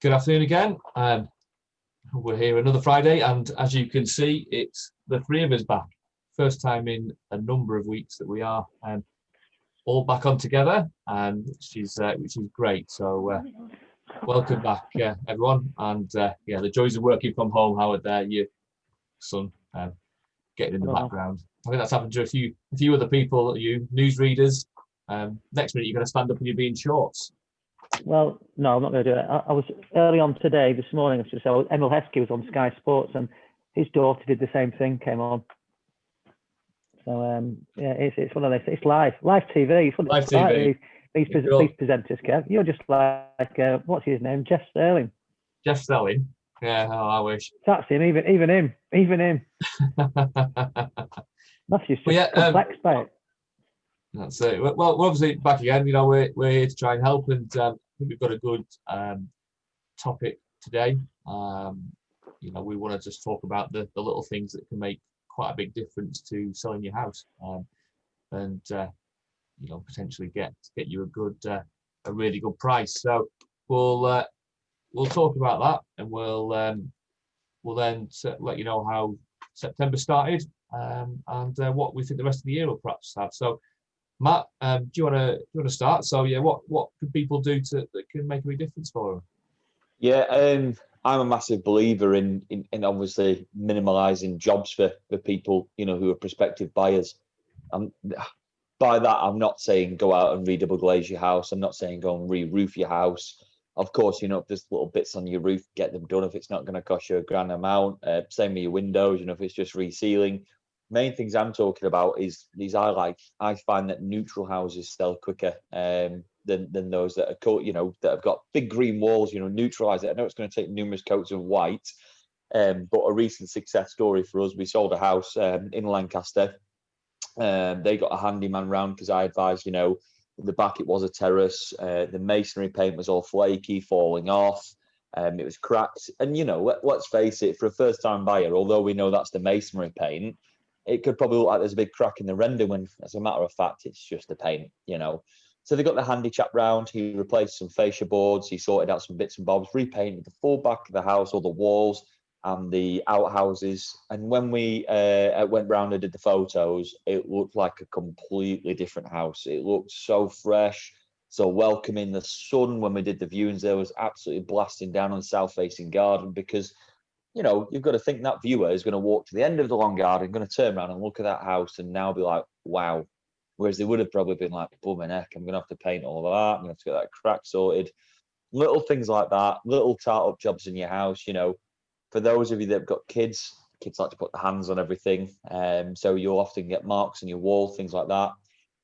Good afternoon again. We're here another Friday, and as you can see, it's the three of us back. First time in a number of weeks that we are all back on together, which is great. So welcome back, everyone. And yeah, the joys of working from home. Howard, there, your son getting in the background. I think that's happened to a few other people. You newsreaders. Next minute, you're going to stand up and you're being shorts. Well, no, I'm not going to do it. I was early on today, this morning, I should say, Emil Heskey was on Sky Sports and his daughter did the same thing, came on. So, yeah, it's one of those, it's live TV. It's live TV. These presenters, Kev. You're just like, what's his name? Jeff Sterling. Jeff Sterling? Yeah, oh, I wish. That's him, even him. Matthew's just perplexed by it. That's it. Well, we're obviously back again. You know, we're here to try and help, and I think we've got a good topic today. You know, we want to just talk about the little things that can make quite a big difference to selling your house, and you know, potentially get you a really good price. So we'll talk about that, and we'll then let you know how September started, and what we think the rest of the year will perhaps have. So, Matt, do you want to start? So yeah, what can people do that can make a big difference for them? Yeah, I'm a massive believer in obviously minimalising jobs for people, you know, who are prospective buyers. By that, I'm not saying go out and redouble glaze your house. I'm not saying go and re-roof your house. Of course, you know, if there's little bits on your roof, get them done if it's not going to cost you a grand amount. Same with your windows, you know, if it's just resealing. Main things I'm talking about is these. I find that neutral houses sell quicker than those that are, you know, that have got big green walls. You know, neutralize it. I know it's going to take numerous coats of white, but a recent success story for us. We sold a house in Lancaster. They got a handyman round because I advised, you know, in the back it was a terrace. The masonry paint was all flaky, falling off. It was cracked, and you know, let's face it, for a first-time buyer, although we know that's the masonry paint, it could probably look like there's a big crack in the render when, as a matter of fact, it's just the paint, you know. So they got the handy chap round. He replaced some fascia boards. He sorted out some bits and bobs, repainted the full back of the house, all the walls and the outhouses. And when we went round and did the photos, it looked like a completely different house. It looked so fresh, so welcoming. The sun, when we did the viewings, there was absolutely blasting down on the south-facing garden because, you know, you've got to think that viewer is going to walk to the end of the long garden, going to turn around and look at that house and now be like, wow. Whereas they would have probably been like, bum heck, I'm going to have to paint all of that. I'm going to have to get that crack sorted. Little things like that, little tart-up jobs in your house, you know. For those of you that have got kids like to put their hands on everything. So you'll often get marks on your wall, things like that.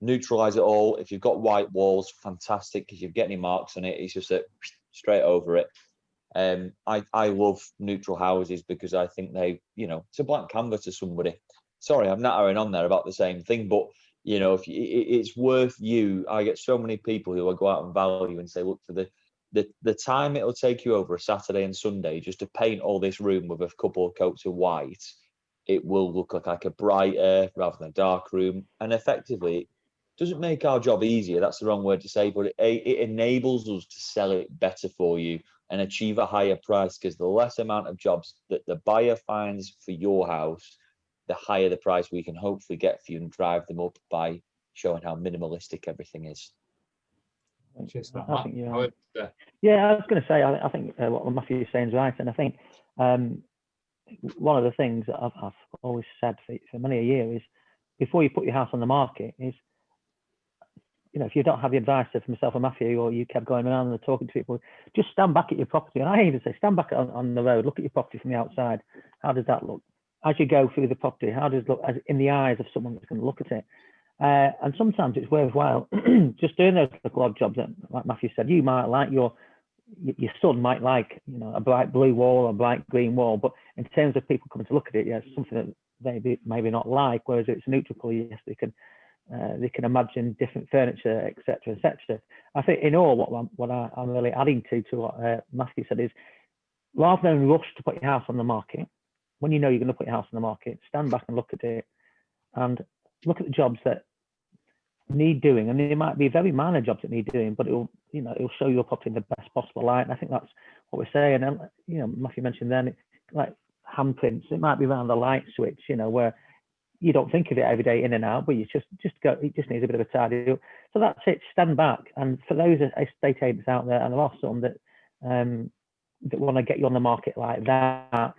Neutralize it all. If you've got white walls, fantastic, because you've got any marks on it, it's just straight over it. I love neutral houses because I think they, you know, it's a blank canvas to somebody. Sorry, I'm nattering on there about the same thing, but you know, if it's worth you. I get so many people who will go out and value and say, look, for the time it'll take you over a Saturday and Sunday just to paint all this room with a couple of coats of white, it will look like a brighter rather than a dark room, and effectively it doesn't make our job easier. That's the wrong word to say, but it enables us to sell it better for you and achieve a higher price, because the less amount of jobs that the buyer finds for your house, the higher the price we can hopefully get for you and drive them up by showing how minimalistic everything is. I think yeah, I was going to say, I think what Matthew is saying is right, and I think one of the things that I've always said for many a year is, before you put your house on the market, is, you know, if you don't have the advice of myself and Matthew, or you kept going around and talking to people, just stand back at your property. And I even say, stand back on the road, look at your property from the outside. How does that look? As you go through the property, how does it look in the eyes of someone that's going to look at it? And sometimes it's worthwhile just doing those little odd jobs that, like Matthew said, you might like, your son might like, you know, a bright blue wall or a bright green wall, but in terms of people coming to look at it, yeah, it's something that they maybe not like. Whereas if it's neutral colour, yes, they can imagine different furniture, etc., etc. I think in all, what I'm really adding to what Matthew said is, rather than rush to put your house on the market, when you know you're going to put your house on the market, stand back and look at it, and look at the jobs that need doing, and there might be very minor jobs that need doing, but it'll show you up in the best possible light. And I think that's what we're saying. And Matthew mentioned then, like handprints, it might be around the light switch, where you don't think of it every day in and out, but you just go, it just needs a bit of a tidy up. So that's it. Stand back. And for those estate agents out there, and there are some that want to get you on the market like that,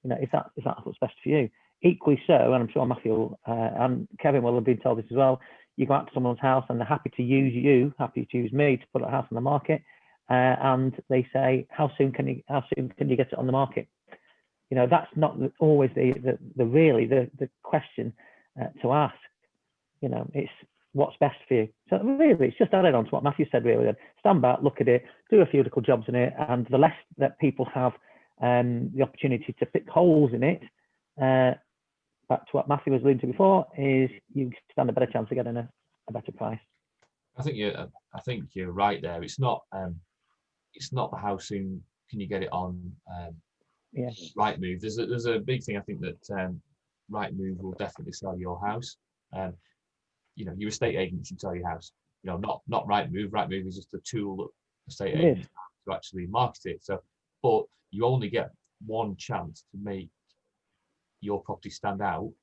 if that's what's best for you. Equally so, and I'm sure Matthew and Kevin will have been told this as well. You go out to someone's house and they're happy to use me to put a house on the market, and they say, how soon can you get it on the market? That's not always the question to ask. It's what's best for you. So really, it's just added on to what Matthew said. Really, stand back, look at it, do a few little jobs in it, and the less that people have the opportunity to pick holes in it. Back to what Matthew was alluding to before, is you stand a better chance of getting a better price. I think you're right there. It's not the how soon can you get it on RightMove. There's a big thing. I think that RightMove will definitely sell your house. Your estate agent should sell your house. Not RightMove. RightMove is just a tool that estate agents have to actually market it. So, but you only get one chance to make your property stand out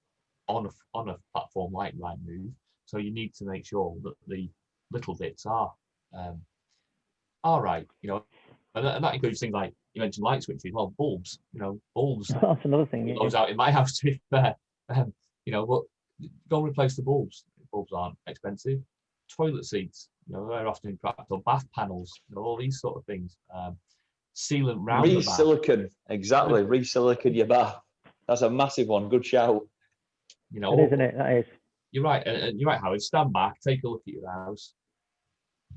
on a platform like RightMove. So you need to make sure that the little bits are right, and that includes things like you mentioned light switches, well, bulbs, bulbs. That's another thing. Goes out in my house to be fair. But go replace the bulbs. Bulbs aren't expensive. Toilet seats, they're often cracked, or bath panels, all these sort of things. Sealant round the bath. Re-silicon, exactly. Re-silicon your bath. That's a massive one. Good shout. Isn't it? That is. You're right, and you're right, Howard. Stand back, take a look at your house,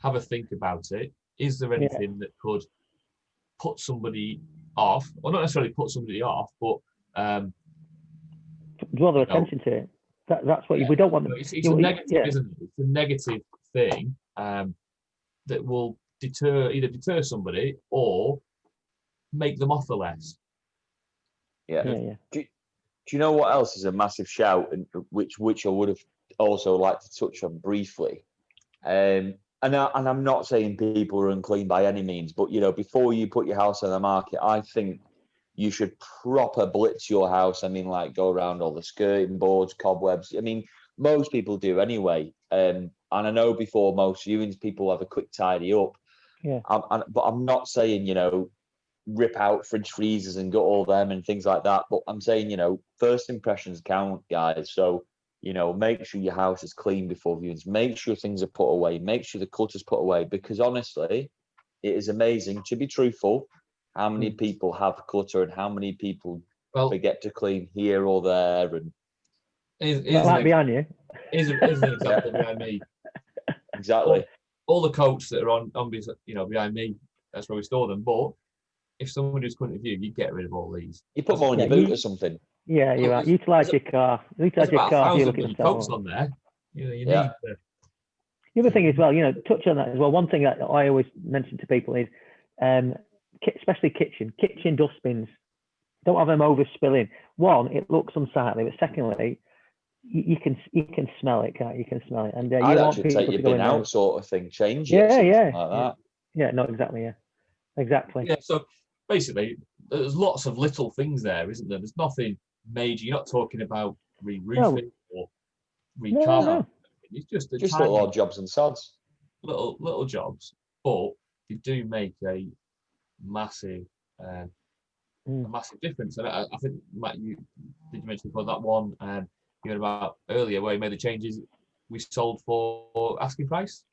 have a think about it. Is there anything that could put somebody off, or not necessarily put somebody off, but draw their attention to it. That's what we don't want. It's a negative, isn't it? It's a negative thing that will either deter somebody or make them offer less. Yeah. Do you know what else is a massive shout, and which I would have also liked to touch on briefly? And I'm not saying people are unclean by any means, but before you put your house on the market, I think you should proper blitz your house. I mean, like go around all the skirting boards, cobwebs. I mean, most people do anyway. And I know before most viewings, people have a quick tidy up. Yeah. But I'm not saying rip out fridge freezers and get all them and things like that. But I'm saying, first impressions count, guys. So, make sure your house is clean before viewings. Make sure things are put away. Make sure the clutter's put away. Because honestly, it is amazing, to be truthful, how many people have clutter and how many people forget to clean here or there. And behind you. Here's an example behind me. Exactly. All the coats that are on behind me, that's where we store them. But if someone who's coming to view, you get rid of all these. You put them on your boot or something. Yeah, you're right. Utilise your car. Utilise your car. You look at the coats on there. You need to. The other thing as well, touch on that as well. One thing that I always mention to people is, especially kitchen dustbins. Don't have them overspilling. One, it looks unsightly, but secondly, you can smell it, can't you? You can smell it, and I'd actually take your bin out, sort of thing, change it. Yeah, like that. Yeah, no, exactly. Yeah, exactly. Yeah. So basically, there's lots of little things there, isn't there? There's nothing major. You're not talking about re-roofing or re-carpeting. No. It's just little odd jobs and sods. Little jobs, but they do make a massive difference. And I think, Matt, you mention before that one you heard about earlier where you made the changes. We sold for asking price.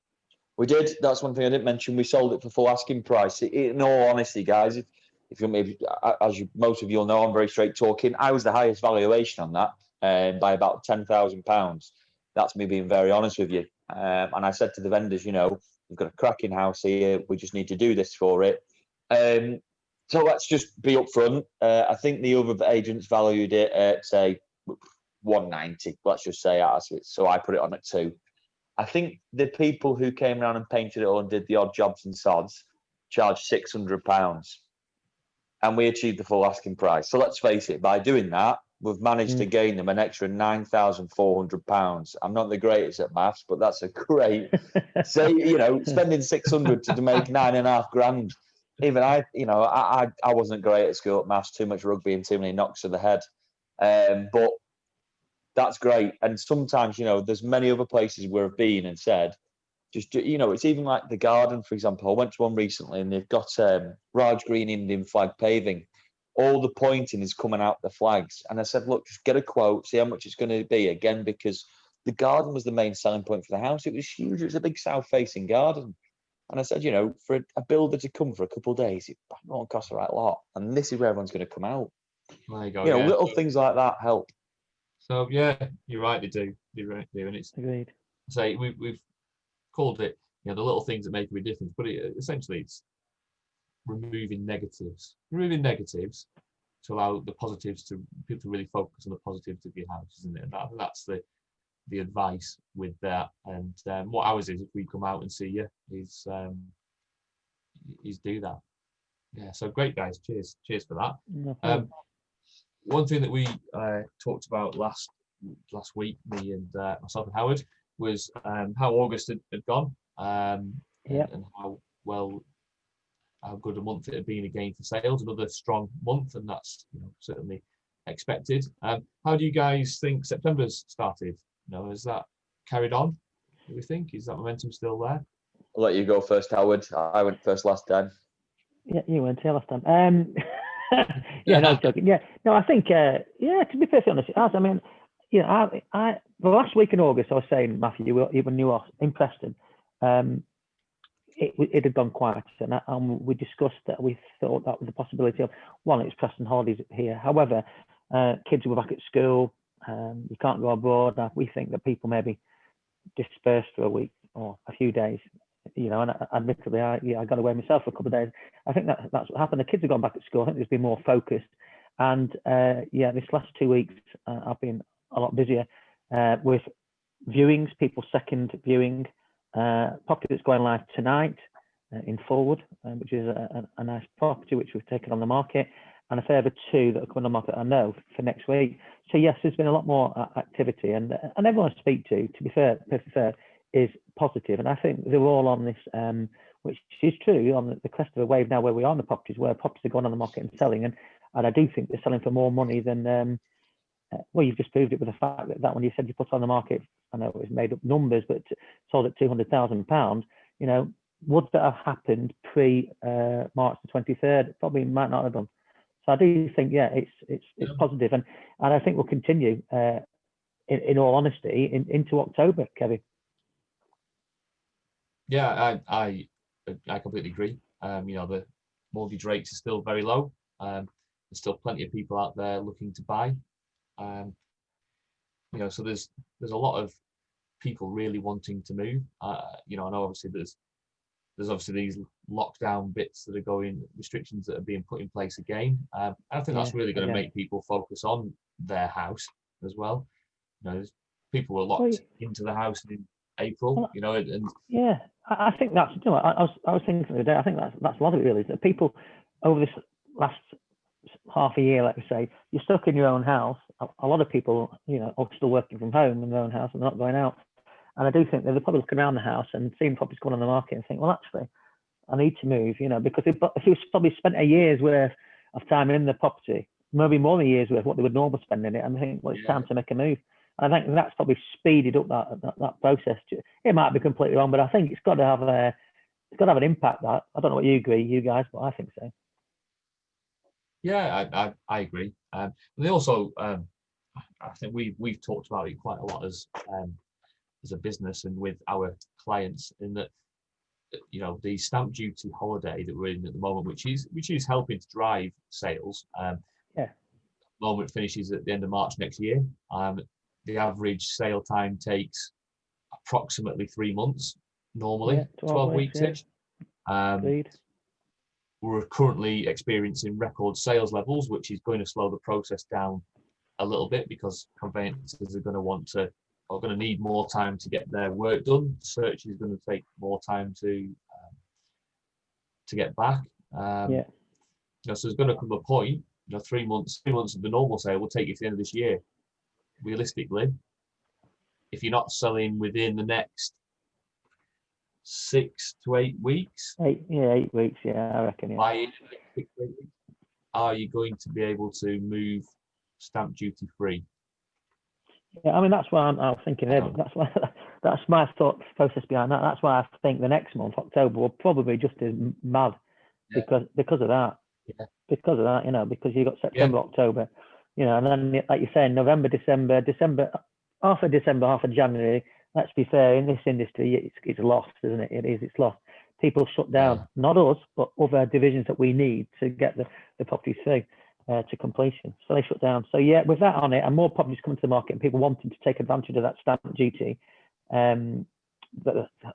We did. That's one thing I didn't mention. We sold it for full asking price. In all honesty, guys, if you maybe, as most of you will know, I'm very straight talking. I was the highest valuation on that, by about £10,000. That's me being very honest with you. And I said to the vendors, we've got a cracking house here. We just need to do this for it. So let's just be upfront. I think the other agents valued it at, say, 190. Let's just say so I put it on at 2. I think the people who came around and painted it all and did the odd jobs and sods charged £600, and we achieved the full asking price. So let's face it, by doing that, we've managed to gain them an extra £9,400. I'm not the greatest at maths, but that's a great say. Spending 600 to make 9.5 grand. Even I wasn't great at school at maths. Too much rugby and too many knocks to the head. But that's great. And sometimes, there's many other places where I've been and said, it's even like the garden, for example. I went to one recently and they've got Raj Green Indian flag paving. All the pointing is coming out the flags. And I said, look, just get a quote, see how much it's going to be. Again, because the garden was the main selling point for the house. It was huge. It was a big south-facing garden. And I said, for a builder to come for a couple of days, it won't cost the right lot. And this is where everyone's going to come out. There you go. Little things like that help. So, yeah, you're right, they do. You're right, they do. And it's, agreed. Say, we've called it, the little things that make a big difference, but essentially it's removing negatives to allow the positives to people to really focus on the positives of your house, isn't it? And that's the advice with that. And what ours is, if we come out and see you, is do that. Yeah, so great, guys. Cheers for that. One thing that we talked about last week, me and myself and Howard, was how August had gone, and how good a month it had been again for sales. Another strong month, and that's certainly expected. How do you guys think September's started? Has that carried on? Do we think, is that momentum still there? I'll let you go first, Howard. I went first last time. Yeah, you went here last time. Yeah, no, joking. Yeah, no, I think to be perfectly honest, as I mean, I the last week in August, I was saying, Matthew, even you were in Preston, it had gone quiet, and we discussed that we thought that was a possibility of one. It was Preston holidays here. However, kids were back at school. You can't go abroad. We think that people maybe dispersed for a week or a few days. And admittedly, I got away myself for a couple of days. I think that's what happened. The kids have gone back at school. I think there's been more focused. And this last 2 weeks, I've been a lot busier with viewings, people's second viewing. Property that's going live tonight in Fulwood, which is a nice property which we've taken on the market, and a further 2 that are coming on the market, I know, for next week. So yes, there's been a lot more activity, and everyone I speak to be fair, is positive, and I think they're all on this, which is true, on the crest of a wave now, where we are on the properties, where properties are going on the market and selling, and I do think they're selling for more money than, well, you've just proved it with the fact that one you said you put on the market, I know it was made up numbers, but sold at £200,000. Would that have happened pre March the 23rd? Probably might not have done. So I do think, it's positive, and I think we'll continue in all honesty into October, Kevin. Yeah, I completely agree. The mortgage rates are still very low. There's still plenty of people out there looking to buy. So there's a lot of people really wanting to move. I know obviously there's obviously these lockdown bits that are going, restrictions that are being put in place again. I think that's really going to make people focus on their house as well. People were locked into the house in April, and yeah, I think that's, I was thinking the other day, I think that's a lot of it really, is that people over this last half a year, let me say, you're stuck in your own house. A lot of people, are still working from home in their own house and not going out. And I do think that they're probably looking around the house and seeing properties going on the market and think, well, actually, I need to move, because if you probably spent a year's worth of time in the property, maybe more than a year's worth, what they would normally spend in it, and I think, well, it's time to make a move. And I think that's probably speeded up that process. It might be completely wrong, but I think it's got to have an impact. That I don't know what you agree, you guys, but I think so. Yeah, I agree. And they also, I think we've talked about it quite a lot as a business and with our clients, in that the stamp duty holiday that we're in at the moment, which is helping to drive sales. The moment finishes at the end of March next year. The average sale time takes approximately 3 months normally, 12 weeks-ish. We're currently experiencing record sales levels, which is going to slow the process down a little bit, because conveyancers are going to need more time to get their work done. Search is going to take more time to get back. So there's going to come a point you know, 3 months of the normal sale will take you to the end of this year. Realistically, if you're not selling within the next 6 to 8 weeks, 8 weeks, yeah, I reckon. Yeah. 6 to 8 weeks, are you going to be able to move stamp duty free? Yeah, I mean that's why I'm thinking. That's why that's my thought process behind that. That's why I think the next month, October, will probably just as mad because of that. Yeah. Because of that, you know, because you've got September, October, you know, and then like you're saying, November, December, half of December, half of January. Let's be fair, in this industry, it's lost, isn't it? It's lost. People shut down, not us, but other divisions that we need to get the properties through to completion. So they shut down. So yeah, with that on it, and more properties coming to the market, and people wanting to take advantage of that stamp duty, that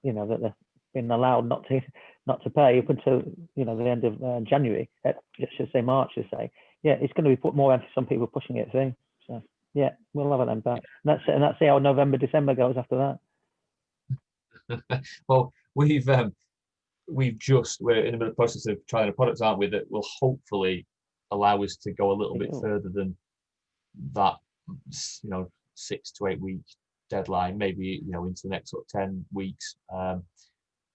you know that they're being allowed not to pay up until, you know, the end of January. Should say March. Should say. Yeah, it's going to be put more emphasis on people pushing it through. So yeah, we'll have it then back. And that's how November, December goes after that. Well, we're in the middle of the process of trying a product, aren't we, that will hopefully allow us to go a little bit further than that, you know, 6 to 8 week deadline, maybe, you know, into the next sort of 10 weeks,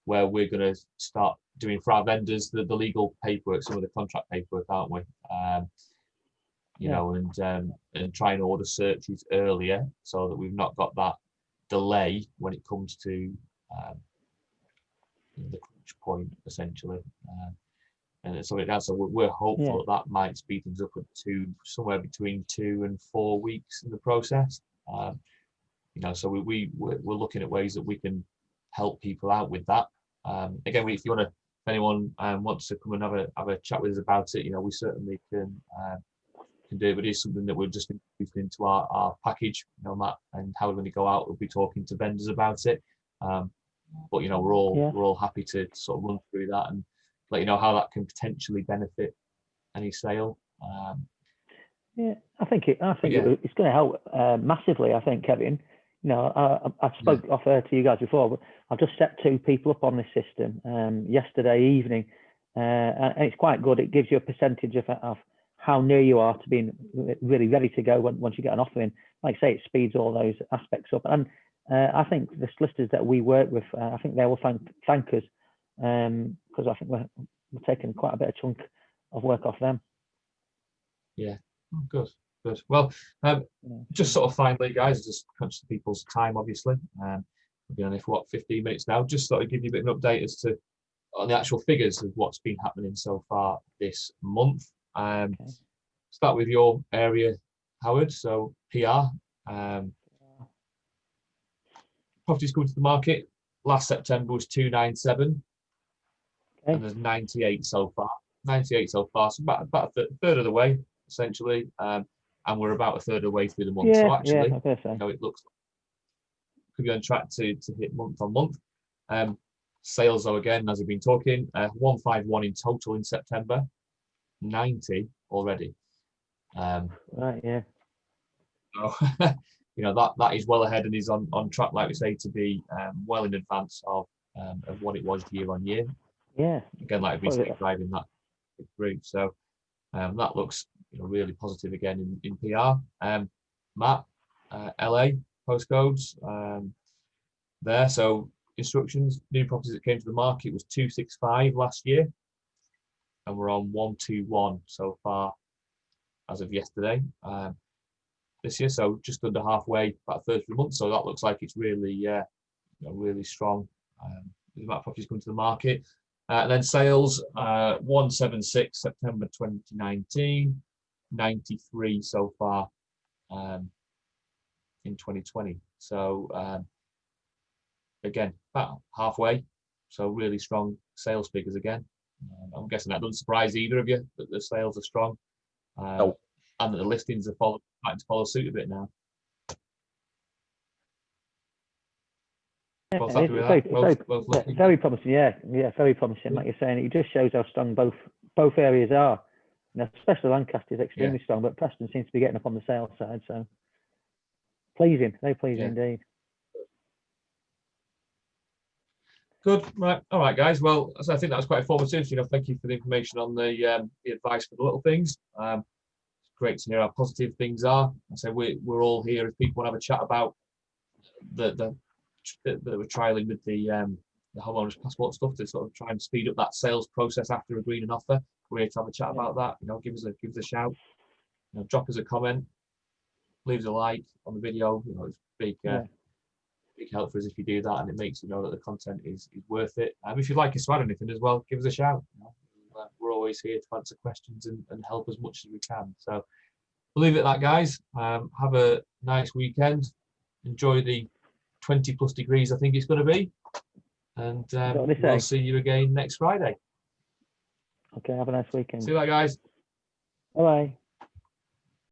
where we're going to start doing for our vendors the legal paperwork, some of the contract paperwork, aren't we? You know, and try and order searches earlier so that we've not got that delay when it comes to the crunch point, essentially. And so we're hopeful that might speed things up to somewhere between 2 and 4 weeks in the process. You know, so we're looking at ways that we can help people out with that. Again, if anyone wants to come and have a chat with us about it, you know, we certainly can do it. But it is something that we're just introducing into our package, you know, Matt, and how we're going to go out. We'll be talking to vendors about it. But you know, we're all happy to sort of run through that and let you know how that can potentially benefit any sale. Yeah, I think it's going to help massively. I think, Kevin. You know, I spoke off to you guys before, but I've just set 2 people up on this system yesterday evening, and it's quite good. It gives you a percentage of how near you are to being really ready to go once you get an offer in. Like I say, it speeds all those aspects up. And I think the solicitors that we work with, I think they will thank us, because I think we're taking quite a bit of chunk of work off them. Yeah, good. Well, just sort of finally, guys, just conscious of people's time, obviously. We've been on here for 15 minutes now. Just sort of give you a bit of an update as to on the actual figures of what's been happening so far this month. Start with your area, Howard. So PR, properties coming to the market last September was 297, and there's 98 so far. 98 so far, so about a third of the way, essentially, and we're about a third of the way through the month. So actually, you know, it looks like could be on track to hit month on month. Sales, though, again, as we've been talking, 151 in total in September, 90 already. Right, yeah. So, you know, that is well ahead and is on track, like we say, to be well in advance of what it was year on year. Yeah. Again, like we've been driving that through. So that looks, you know, really positive again in PR. Matt, LA postcodes there. So instructions, new properties that came to the market was 265 last year, and we're on 121 so far as of yesterday this year. So just under halfway, about a third of the month. So that looks like it's really, you know, really strong. The amount of properties coming to the market. And then sales, 176 September 2019, 93 so far in 2020. So again, about halfway. So really strong sales figures again. I'm guessing that doesn't surprise either of you that the sales are strong, and that the listings are starting to follow suit a bit now. Very promising, yeah, very promising. Like you're saying, it just shows how strong both areas are. You know, especially Lancaster is extremely strong, but Preston seems to be getting up on the sales side. So pleasing, very pleasing indeed. Good, right, all right, guys. Well, I think that was quite informative. You know, thank you for the information on the advice for the little things. great to hear how positive things are. I say we're all here if people want to have a chat about that we're trialing with the homeowners passport stuff to sort of try and speed up that sales process after agreeing an offer. We're here to have a chat about that. You know, give us a shout. You know, drop us a comment, leave us a like on the video. You know, it's big help for us if you do that, and it makes you know that the content is worth it. If you'd like us to add anything as well, give us a shout. You know, we're always here to answer questions and help as much as we can. So we'll leave it at that, guys. Have a nice weekend. Enjoy the 20+ degrees I think it's going to be, and we'll see you again next Friday. Okay, have a nice weekend. See you later, guys. Bye.